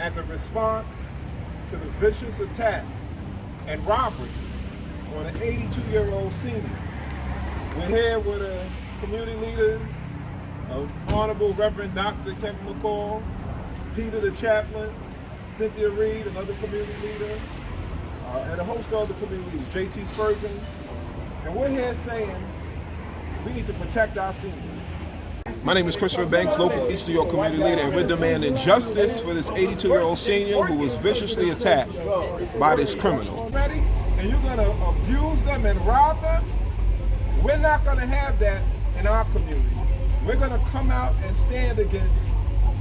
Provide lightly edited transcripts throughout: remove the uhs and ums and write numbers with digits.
as a response to the vicious attack and robbery on an 82-year-old senior. We're here with the community leaders of Honorable Reverend Dr. Kevin McCall, Peter the chaplain, Cynthia Reed, another community leader, and a host of other community leaders, J.T. Spurgeon. And we're here saying we need to protect our seniors. My name is Christopher Banks, local East New York community leader, and we're demanding justice for this 82-year-old senior who was viciously attacked by this criminal. Ready? And you're going to abuse them and rob them? We're not going to have that in our community. We're going to come out and stand against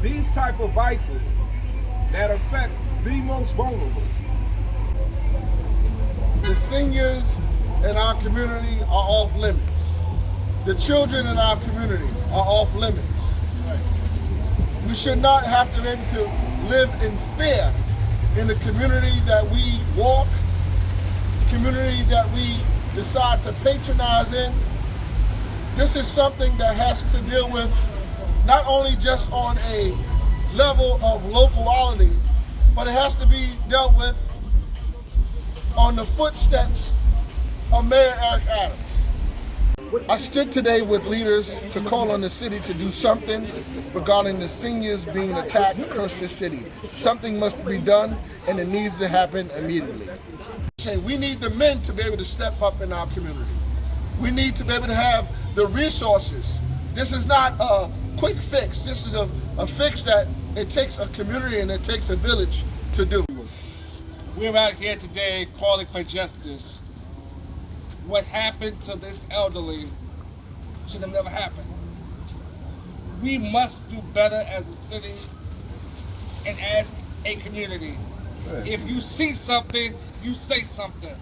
these type of vices that affect the most vulnerable. The seniors in our community are off limits. The children in our community are off limits. We should not have to be able to live in fear in the community that we walk, community that we decide to patronize in. This is something that has to deal with not only just on a level of locality, but it has to be dealt with on the footsteps of Mayor Eric Adams. I stood today with leaders to call on the city to do something regarding the seniors being attacked across this city. Something must be done, and it needs to happen immediately. Okay, we need the men to be able to step up in our community. We need to be able to have the resources. This is not a quick fix. This is a fix that it takes a community and it takes a village to do. We're out here today calling for justice. What happened to this elderly should have never happened. We must do better as a city and as a community. If you see something, you say something.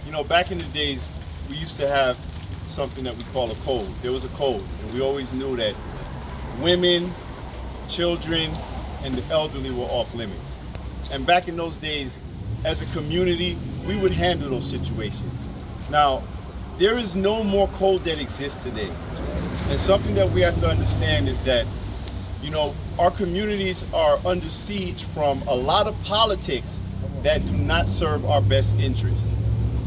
You know, back in the days, we used to have something that we call a code. There was a code, and we always knew that women, children, and the elderly were off limits. And back in those days, as a community, we would handle those situations. Now, there is no more code that exists today. And something that we have to understand is that, you know, our communities are under siege from a lot of politics that do not serve our best interests.